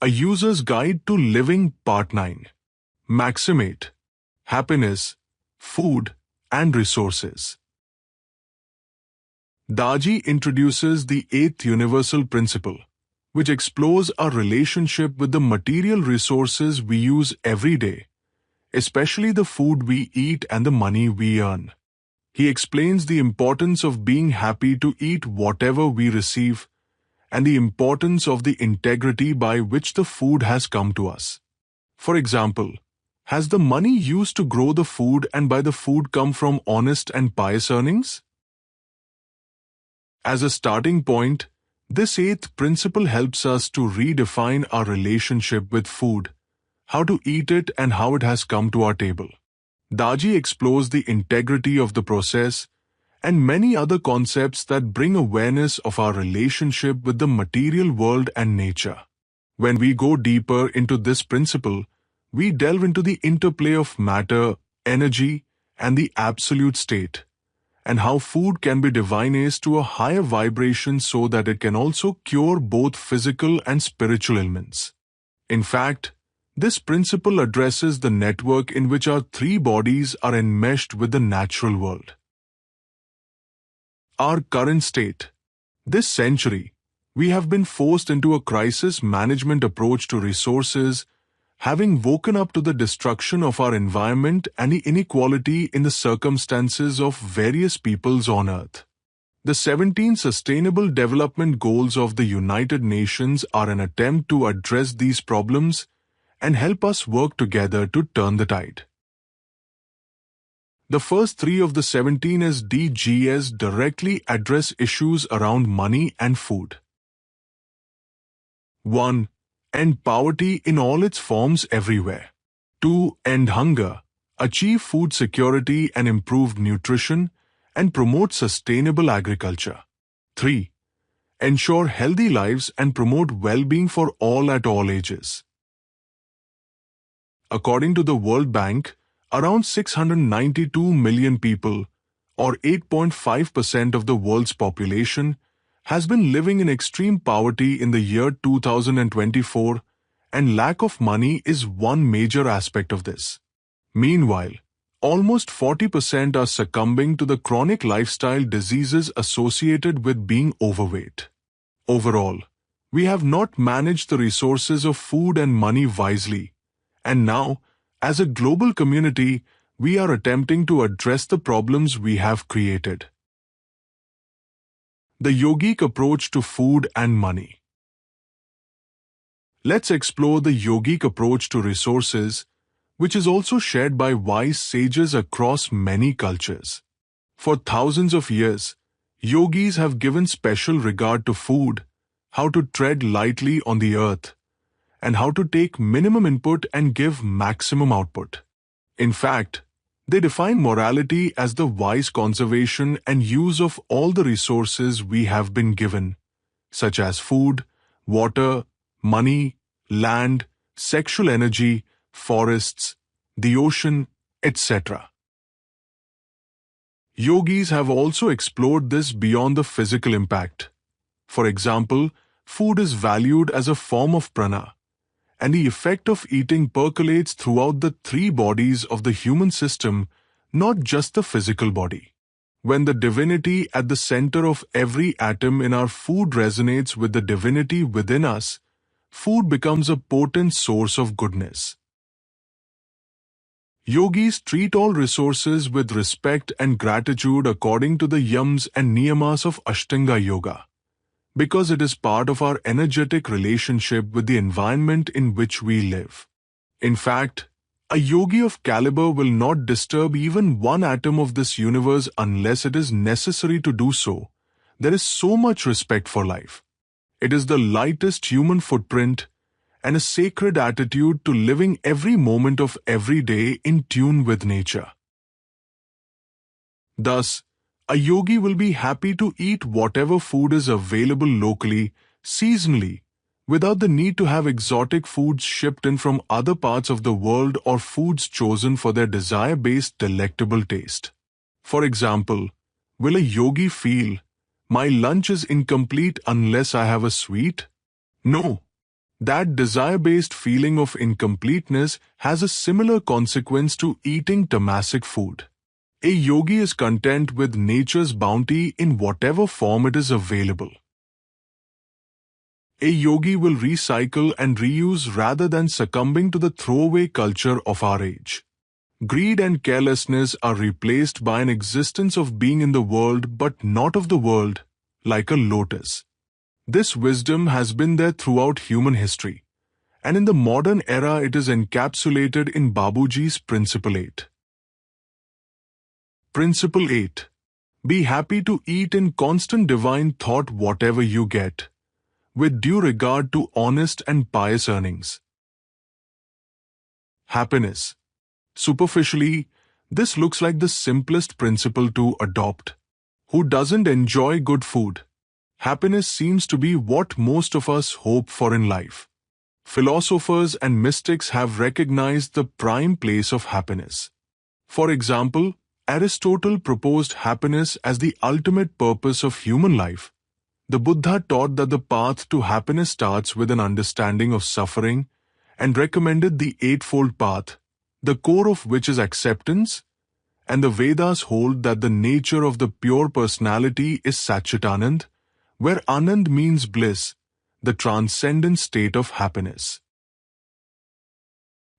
A User's Guide to Living Part 9. Maxim, Happiness, Food and Resources. Daji introduces the 8th universal principle, which explores our relationship with the material resources we use every day, especially the food we eat and the money we earn. He explains the importance of being happy to eat whatever we receive, and the importance of the integrity by which the food has come to us. For example, has the money used to grow the food and buy the food come from honest and pious earnings? As a starting point, this 8th principle helps us to redefine our relationship with food, how to eat it and how it has come to our table. Daji explores the integrity of the process and many other concepts that bring awareness of our relationship with the material world and nature. When we go deeper into this principle, we delve into the interplay of matter, energy, and the absolute state, and how food can be divinized to a higher vibration so that it can also cure both physical and spiritual ailments. In fact, this principle addresses the network in which our 3 bodies are enmeshed with the natural world. Our current state. This century, we have been forced into a crisis management approach to resources, having woken up to the destruction of our environment and the inequality in the circumstances of various peoples on Earth. The 17 Sustainable Development Goals of the United Nations are an attempt to address these problems and help us work together to turn the tide. The first 3 of the 17 SDGs directly address issues around money and food. 1. End poverty in all its forms everywhere. 2. End hunger, achieve food security and improved nutrition, and promote sustainable agriculture. 3. Ensure healthy lives and promote well-being for all at all ages. According to the World Bank, around 692 million people, or 8.5% of the world's population, has been living in extreme poverty in the year 2024, and lack of money is one major aspect of this. Meanwhile, almost 40% are succumbing to the chronic lifestyle diseases associated with being overweight. Overall, we have not managed the resources of food and money wisely, and now, as a global community, we are attempting to address the problems we have created. The yogic approach to food and money. Let's explore the yogic approach to resources, which is also shared by wise sages across many cultures. For thousands of years, yogis have given special regard to food, how to tread lightly on the earth, and how to take minimum input and give maximum output. In fact, they define morality as the wise conservation and use of all the resources we have been given, such as food, water, money, land, sexual energy, forests, the ocean, etc. Yogis have also explored this beyond the physical impact. For example, food is valued as a form of prana, and the effect of eating percolates throughout the 3 bodies of the human system, not just the physical body. When the divinity at the center of every atom in our food resonates with the divinity within us, food becomes a potent source of goodness. Yogis treat all resources with respect and gratitude according to the yams and niyamas of Ashtanga Yoga, because it is part of our energetic relationship with the environment in which we live. In fact, a yogi of caliber will not disturb even one atom of this universe unless it is necessary to do so. There is so much respect for life. It is the lightest human footprint and a sacred attitude to living every moment of every day in tune with nature. Thus, a yogi will be happy to eat whatever food is available locally, seasonally, without the need to have exotic foods shipped in from other parts of the world or foods chosen for their desire-based delectable taste. For example, will a yogi feel, "My lunch is incomplete unless I have a sweet"? No. That desire-based feeling of incompleteness has a similar consequence to eating tamasic food. A yogi is content with nature's bounty in whatever form it is available. A yogi will recycle and reuse rather than succumbing to the throwaway culture of our age. Greed and carelessness are replaced by an existence of being in the world but not of the world, like a lotus. This wisdom has been there throughout human history, and in the modern era it is encapsulated in Babuji's Principle 8. Principle 8. Be happy to eat in constant divine thought whatever you get, with due regard to honest and pious earnings. Happiness. Superficially, this looks like the simplest principle to adopt. Who doesn't enjoy good food? Happiness seems to be what most of us hope for in life. Philosophers and mystics have recognized the prime place of happiness. For example, Aristotle proposed happiness as the ultimate purpose of human life. The Buddha taught that the path to happiness starts with an understanding of suffering and recommended the Eightfold Path, the core of which is acceptance, and the Vedas hold that the nature of the pure personality is Satchitanand, where Anand means bliss, the transcendent state of happiness.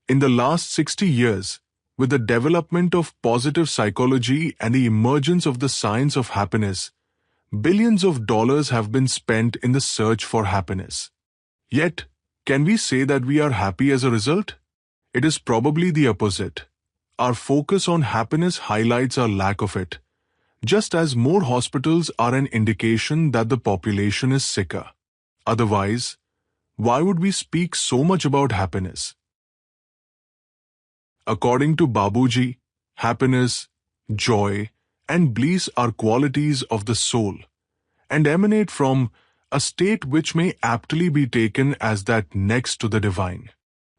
In the last 60 years, with the development of positive psychology and the emergence of the science of happiness, billions of dollars have been spent in the search for happiness. Yet, can we say that we are happy as a result? It is probably the opposite. Our focus on happiness highlights our lack of it, just as more hospitals are an indication that the population is sicker. Otherwise, why would we speak so much about happiness? According to Babuji, happiness, joy, and bliss are qualities of the soul, and emanate from a state which may aptly be taken as that next to the divine.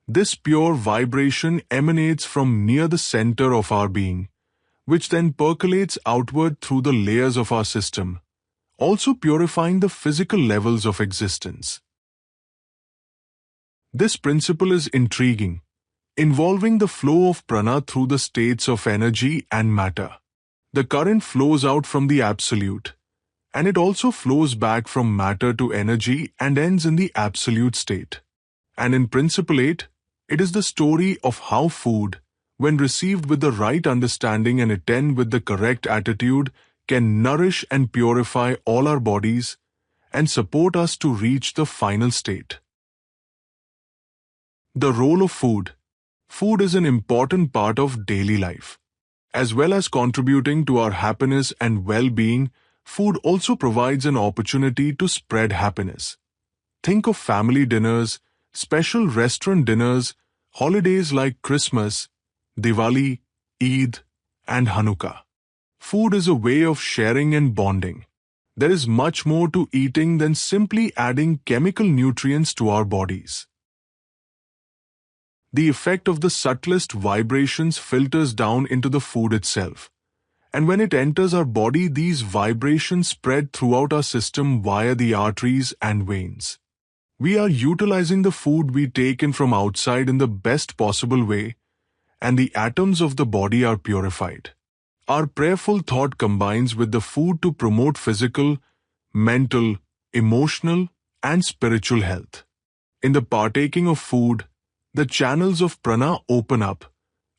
This pure vibration emanates from near the center of our being, which then percolates outward through the layers of our system, also purifying the physical levels of existence. This principle is intriguing, involving the flow of prana through the states of energy and matter. The current flows out from the absolute, and it also flows back from matter to energy and ends in the absolute state. And in Principle 8, it is the story of how food, when received with the right understanding and eaten with the correct attitude, can nourish and purify all our bodies and support us to reach the final state. The role of food. Food is an important part of daily life. As well as contributing to our happiness and well-being, food also provides an opportunity to spread happiness. Think of family dinners, special restaurant dinners, holidays like Christmas, Diwali, Eid, and Hanukkah. Food is a way of sharing and bonding. There is much more to eating than simply adding chemical nutrients to our bodies. The effect of the subtlest vibrations filters down into the food itself. And when it enters our body, these vibrations spread throughout our system via the arteries and veins. We are utilizing the food we take in from outside in the best possible way, and the atoms of the body are purified. Our prayerful thought combines with the food to promote physical, mental, emotional, and spiritual health. In the partaking of food, the channels of prana open up,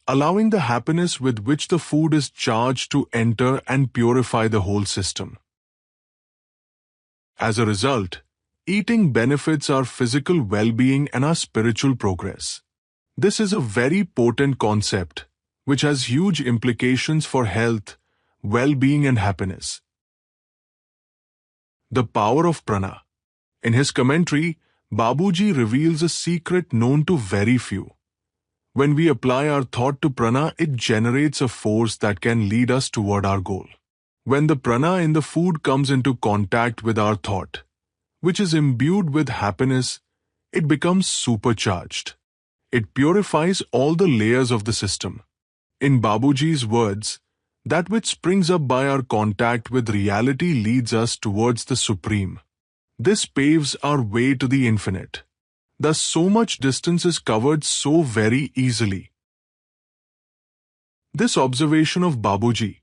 allowing the happiness with which the food is charged to enter and purify the whole system. As a result, eating benefits our physical well-being and our spiritual progress. This is a very potent concept, which has huge implications for health, well-being, and happiness. The power of prana. In his commentary, Babuji reveals a secret known to very few. When we apply our thought to prana, it generates a force that can lead us toward our goal. When the prana in the food comes into contact with our thought, which is imbued with happiness, it becomes supercharged. It purifies all the layers of the system. In Babuji's words, that which springs up by our contact with reality leads us towards the supreme. This paves our way to the infinite. Thus, so much distance is covered so very easily. This observation of Babuji,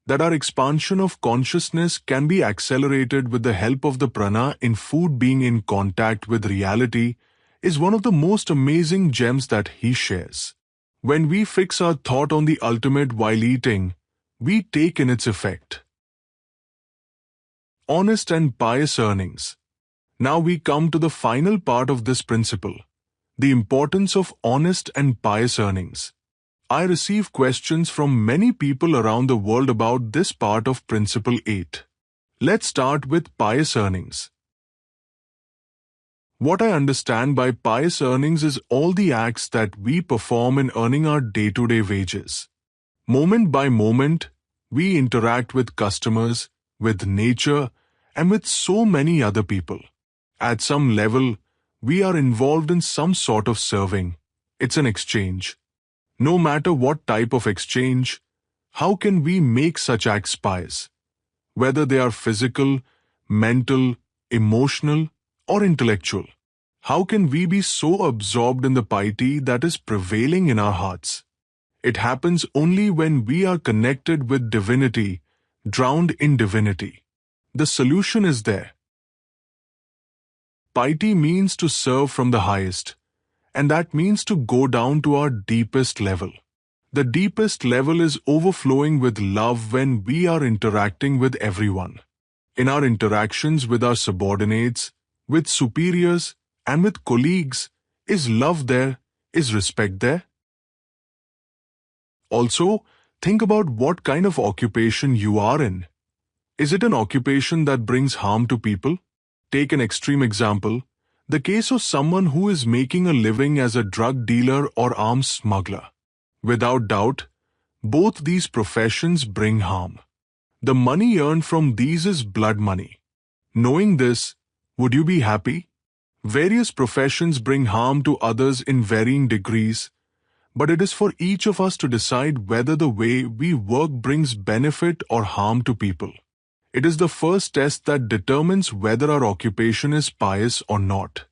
that our expansion of consciousness can be accelerated with the help of the prana in food being in contact with reality, is one of the most amazing gems that he shares. When we fix our thought on the ultimate while eating, we take in its effect. Honest and pious earnings. Now we come to the final part of this principle, the importance of honest and pious earnings. I receive questions from many people around the world about this part of Principle 8. Let's start with pious earnings. What I understand by pious earnings is all the acts that we perform in earning our day-to-day wages. Moment by moment, we interact with customers, with nature, and with so many other people. At some level, we are involved in some sort of serving. It's an exchange. No matter what type of exchange, how can we make such acts pious? Whether they are physical, mental, emotional, or intellectual. How can we be so absorbed in the piety that is prevailing in our hearts? It happens only when we are connected with divinity, drowned in divinity. The solution is there. Piety means to serve from the highest, and that means to go down to our deepest level. The deepest level is overflowing with love when we are interacting with everyone. In our interactions with our subordinates, with superiors, and with colleagues, is love there? Is respect there? Also, think about what kind of occupation you are in. Is it an occupation that brings harm to people? Take an extreme example, the case of someone who is making a living as a drug dealer or arms smuggler. Without doubt, both these professions bring harm. The money earned from these is blood money. Knowing this, would you be happy? Various professions bring harm to others in varying degrees, but it is for each of us to decide whether the way we work brings benefit or harm to people. It is the first test that determines whether our occupation is pious or not.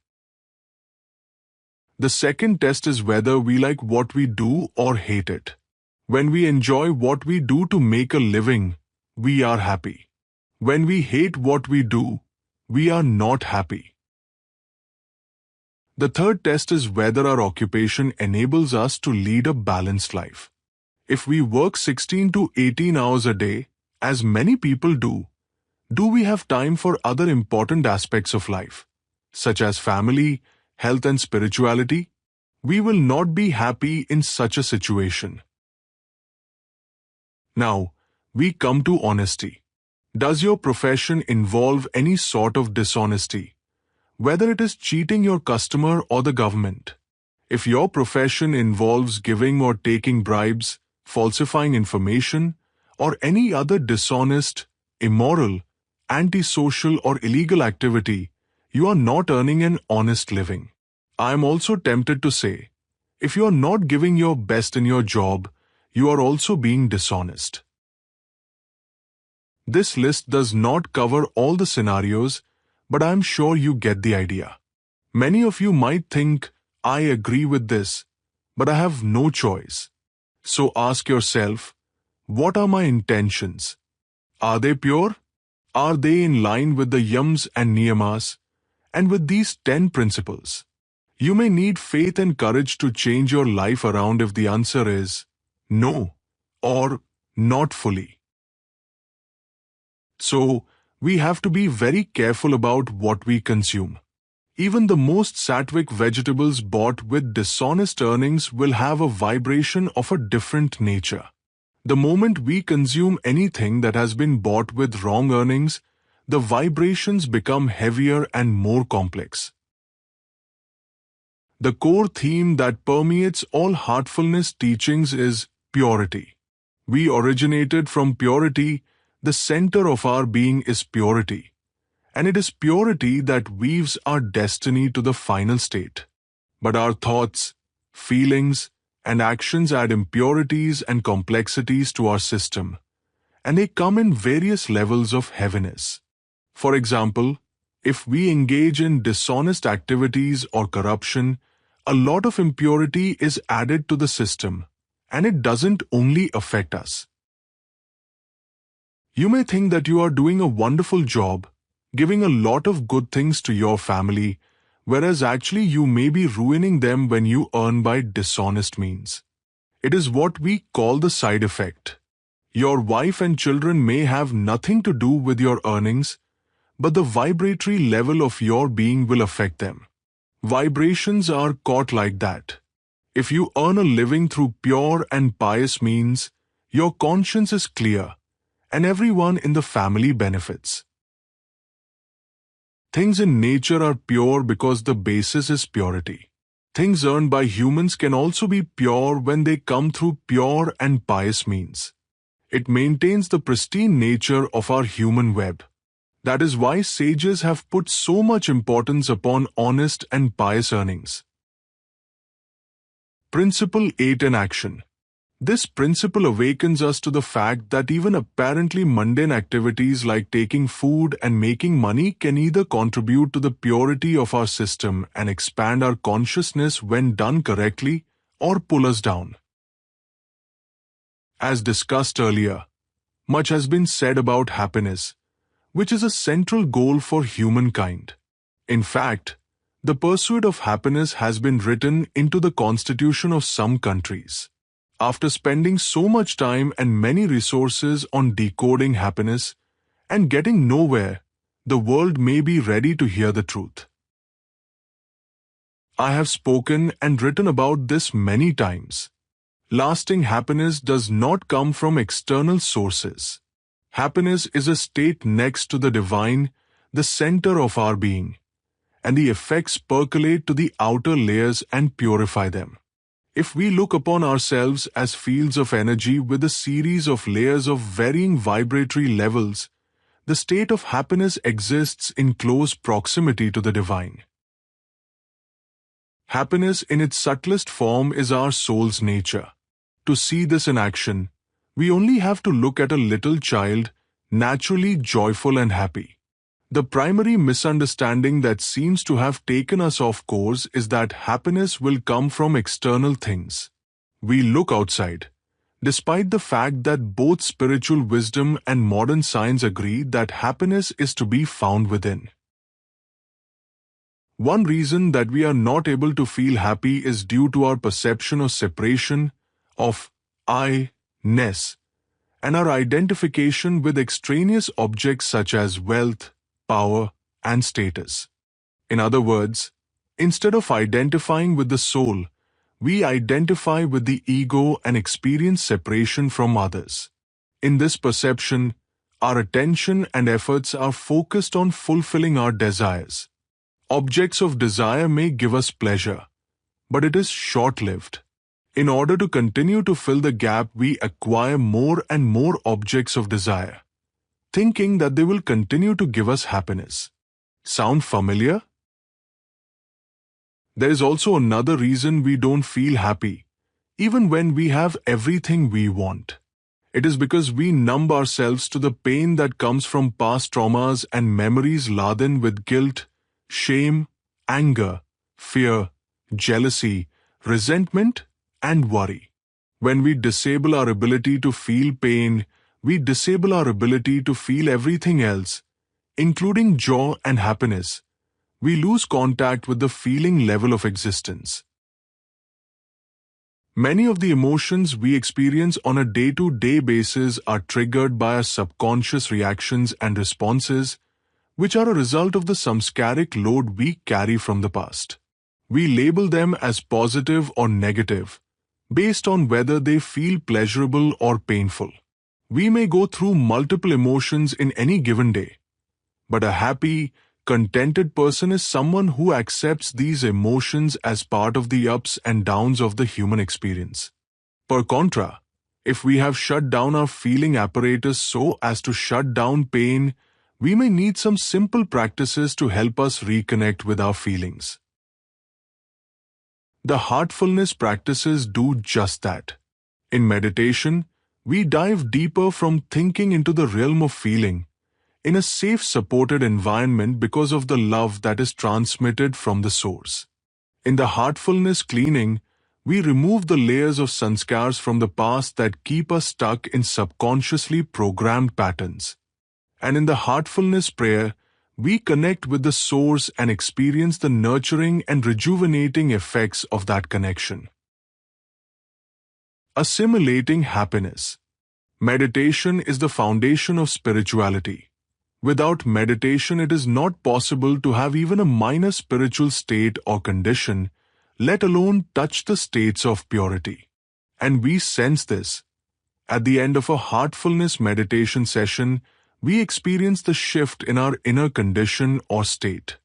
The second test is whether we like what we do or hate it. When we enjoy what we do to make a living, we are happy. When we hate what we do, we are not happy. The third test is whether our occupation enables us to lead a balanced life. If we work 16 to 18 hours a day, as many people do we have time for other important aspects of life, such as family, health and spirituality? We will not be happy in such a situation. Now, we come to honesty. Does your profession involve any sort of dishonesty? Whether it is cheating your customer or the government. If your profession involves giving or taking bribes, falsifying information, or any other dishonest, immoral, antisocial or illegal activity, you are not earning an honest living. I am also tempted to say, if you are not giving your best in your job, you are also being dishonest. This list does not cover all the scenarios, but I am sure you get the idea. Many of you might think, I agree with this, but I have no choice. So ask yourself, what are my intentions? Are they pure? Are they in line with the yams and niyamas, and with these 10 principles? You may need faith and courage to change your life around if the answer is no or not fully. So, we have to be very careful about what we consume. Even the most sattvic vegetables bought with dishonest earnings will have a vibration of a different nature. The moment we consume anything that has been bought with wrong earnings, the vibrations become heavier and more complex. The core theme that permeates all heartfulness teachings is purity. We originated from purity, the center of our being is purity, and it is purity that weaves our destiny to the final state. But our thoughts, feelings, and actions add impurities and complexities to our system, and they come in various levels of heaviness. For example, If we engage in dishonest activities or corruption, a lot of impurity is added to the system, and it doesn't only affect us. You may think that you are doing a wonderful job, giving a lot of good things to your family, whereas actually you may be ruining them when you earn by dishonest means. It is what we call the side effect. Your wife and children may have nothing to do with your earnings, but the vibratory level of your being will affect them. Vibrations are caught like that. If you earn a living through pure and pious means, your conscience is clear, and everyone in the family benefits. Things in nature are pure because the basis is purity. Things earned by humans can also be pure when they come through pure and pious means. It maintains the pristine nature of our human web. That is why sages have put so much importance upon honest and pious earnings. Principle 8 in action. This principle awakens us to the fact that even apparently mundane activities like taking food and making money can either contribute to the purity of our system and expand our consciousness when done correctly, or pull us down. As discussed earlier, much has been said about happiness, which is a central goal for humankind. In fact, the pursuit of happiness has been written into the constitution of some countries. After spending so much time and many resources on decoding happiness and getting nowhere, the world may be ready to hear the truth. I have spoken and written about this many times. Lasting happiness does not come from external sources. Happiness is a state next to the divine, the center of our being, and the effects percolate to the outer layers and purify them. If we look upon ourselves as fields of energy with a series of layers of varying vibratory levels, the state of happiness exists in close proximity to the divine. Happiness in its subtlest form is our soul's nature. To see this in action, we only have to look at a little child, naturally joyful and happy. The primary misunderstanding that seems to have taken us off course is that happiness will come from external things. We look outside, despite the fact that both spiritual wisdom and modern science agree that happiness is to be found within. One reason that we are not able to feel happy is due to our perception of separation, of I-ness, and our identification with extraneous objects such as wealth, power, and status. In other words, instead of identifying with the soul, we identify with the ego and experience separation from others. In this perception, our attention and efforts are focused on fulfilling our desires. Objects of desire may give us pleasure, but it is short-lived. In order to continue to fill the gap, we acquire more and more objects of desire, thinking that they will continue to give us happiness. Sound familiar? There is also another reason we don't feel happy, even when we have everything we want. It is because we numb ourselves to the pain that comes from past traumas and memories laden with guilt, shame, anger, fear, jealousy, resentment, and worry. When we disable our ability to feel pain, we disable our ability to feel everything else, including joy and happiness. We lose contact with the feeling level of existence. Many of the emotions we experience on a day-to-day basis are triggered by our subconscious reactions and responses, which are a result of the samskaric load we carry from the past. We label them as positive or negative, based on whether they feel pleasurable or painful. We may go through multiple emotions in any given day, but a happy, contented person is someone who accepts these emotions as part of the ups and downs of the human experience. Per contra, if we have shut down our feeling apparatus so as to shut down pain, we may need some simple practices to help us reconnect with our feelings. The heartfulness practices do just that. In meditation, we dive deeper from thinking into the realm of feeling, in a safe, supported environment because of the love that is transmitted from the source. In the heartfulness cleaning, we remove the layers of sanskars from the past that keep us stuck in subconsciously programmed patterns. And in the heartfulness prayer, we connect with the source and experience the nurturing and rejuvenating effects of that connection. Assimilating happiness. Meditation is the foundation of spirituality. Without meditation, it is not possible to have even a minor spiritual state or condition, let alone touch the states of purity. And we sense this. At the end of a heartfulness meditation session, we experience the shift in our inner condition or state.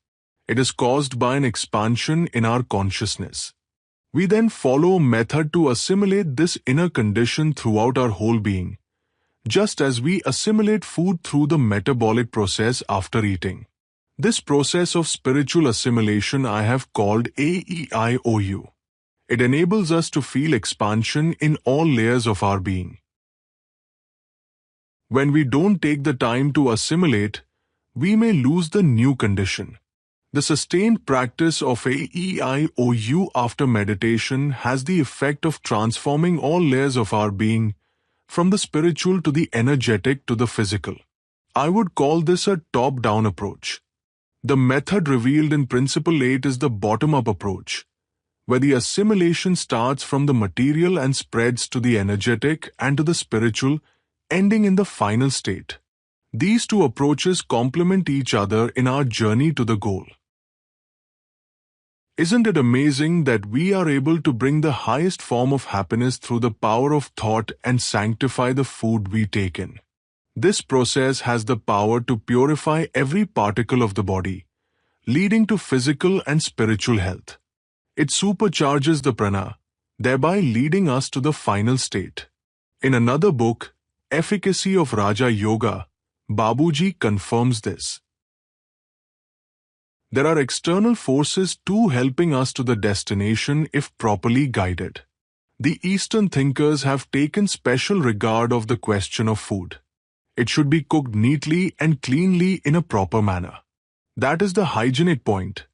It is caused by an expansion in our consciousness. We then follow a method to assimilate this inner condition throughout our whole being, just as we assimilate food through the metabolic process after eating. This process of spiritual assimilation I have called AEIOU. It enables us to feel expansion in all layers of our being. When we don't take the time to assimilate, we may lose the new condition. The sustained practice of AEIOU after meditation has the effect of transforming all layers of our being, from the spiritual to the energetic to the physical. I would call this a top-down approach. The method revealed in Principle 8 is the bottom-up approach, where the assimilation starts from the material and spreads to the energetic and to the spiritual, ending in the final state. These two approaches complement each other in our journey to the goal. Isn't it amazing that we are able to bring the highest form of happiness through the power of thought and sanctify the food we take in? This process has the power to purify every particle of the body, leading to physical and spiritual health. It supercharges the prana, thereby leading us to the final state. In another book, Efficacy of Raja Yoga, Babuji confirms this. There are external forces too helping us to the destination if properly guided. The Eastern thinkers have taken special regard of the question of food. It should be cooked neatly and cleanly in a proper manner. That is the hygienic point.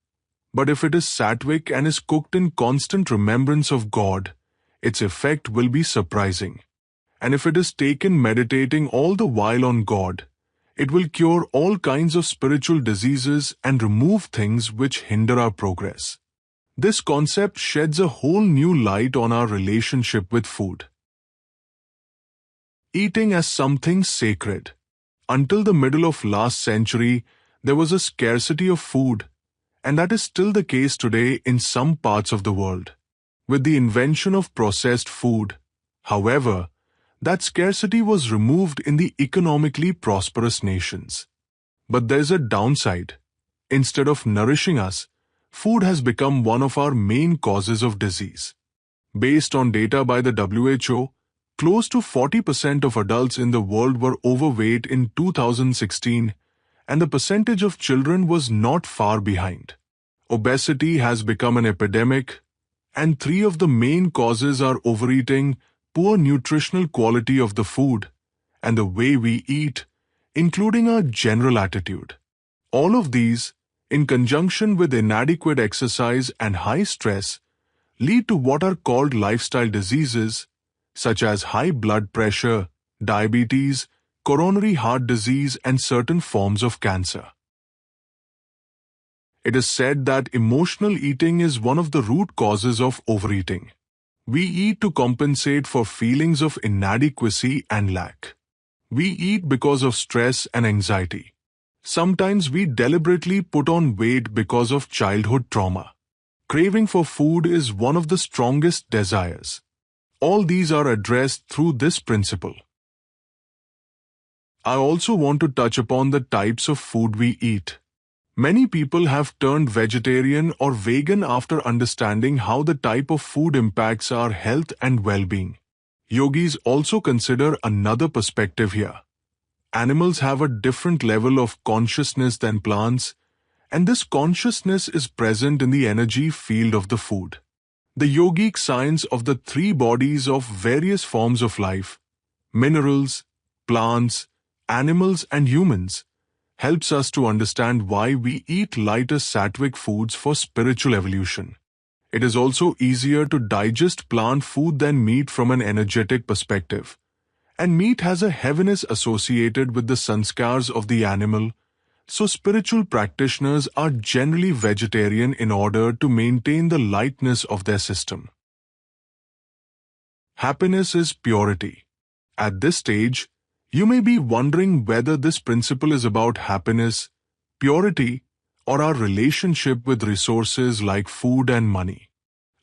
But if it is sattvic and is cooked in constant remembrance of God, its effect will be surprising. And if it is taken meditating all the while on God, it will cure all kinds of spiritual diseases and remove things which hinder our progress. This concept sheds a whole new light on our relationship with food. Eating as something sacred. Until the middle of last century, there was a scarcity of food, and that is still the case today in some parts of the world. With the invention of processed food, however, that scarcity was removed in the economically prosperous nations. But there's a downside. Instead of nourishing us, food has become one of our main causes of disease. Based on data by the WHO, close to 40% of adults in the world were overweight in 2016, and the percentage of children was not far behind. Obesity has become an epidemic, and three of the main causes are overeating, poor nutritional quality of the food, and the way we eat, including our general attitude. All of these, in conjunction with inadequate exercise and high stress, lead to what are called lifestyle diseases, such as high blood pressure, diabetes, coronary heart disease, and certain forms of cancer. It is said that emotional eating is one of the root causes of overeating. We eat to compensate for feelings of inadequacy and lack. We eat because of stress and anxiety. Sometimes we deliberately put on weight because of childhood trauma. Craving for food is one of the strongest desires. All these are addressed through this principle. I also want to touch upon the types of food we eat. Many people have turned vegetarian or vegan after understanding how the type of food impacts our health and well-being. Yogis also consider another perspective here. Animals have a different level of consciousness than plants, and this consciousness is present in the energy field of the food. The yogic science of the three bodies of various forms of life, minerals, plants, animals, and humans, helps us to understand why we eat lighter sattvic foods for spiritual evolution. It is also easier to digest plant food than meat from an energetic perspective. And meat has a heaviness associated with the sanskars of the animal, so spiritual practitioners are generally vegetarian in order to maintain the lightness of their system. Happiness is purity. At this stage, you may be wondering whether this principle is about happiness, purity, or our relationship with resources like food and money.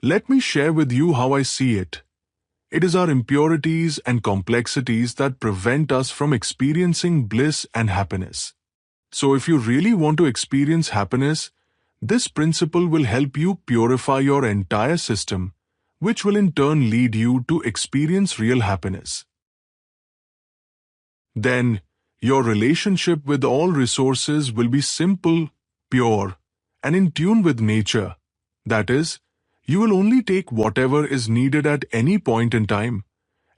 Let me share with you how I see it. It is our impurities and complexities that prevent us from experiencing bliss and happiness. So if you really want to experience happiness, this principle will help you purify your entire system, which will in turn lead you to experience real happiness. Then, your relationship with all resources will be simple, pure, and in tune with nature. That is, you will only take whatever is needed at any point in time,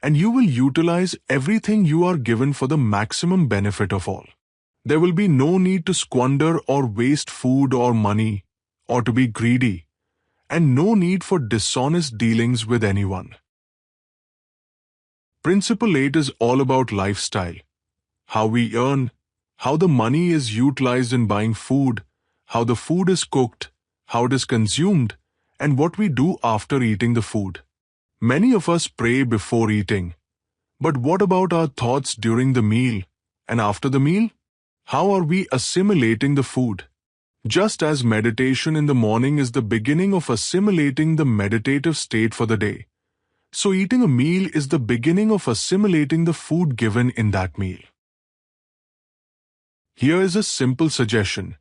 and you will utilize everything you are given for the maximum benefit of all. There will be no need to squander or waste food or money, or to be greedy, and no need for dishonest dealings with anyone. Principle 8 is all about lifestyle. How we earn, how the money is utilized in buying food, how the food is cooked, how it is consumed, and what we do after eating the food. Many of us pray before eating. But what about our thoughts during the meal and after the meal? How are we assimilating the food? Just as meditation in the morning is the beginning of assimilating the meditative state for the day, so eating a meal is the beginning of assimilating the food given in that meal. Here is a simple suggestion.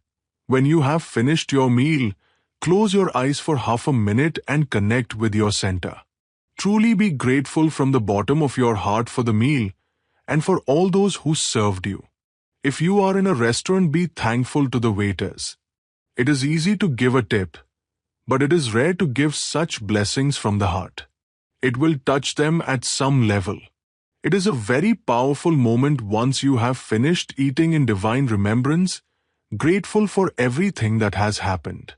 When you have finished your meal, close your eyes for half a minute and connect with your center. Truly be grateful from the bottom of your heart for the meal and for all those who served you. If you are in a restaurant, be thankful to the waiters. It is easy to give a tip, but it is rare to give such blessings from the heart. It will touch them at some level. It is a very powerful moment once you have finished eating in divine remembrance, grateful for everything that has happened.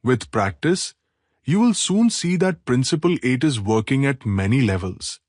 With practice, you will soon see that Principle 8 is working at many levels.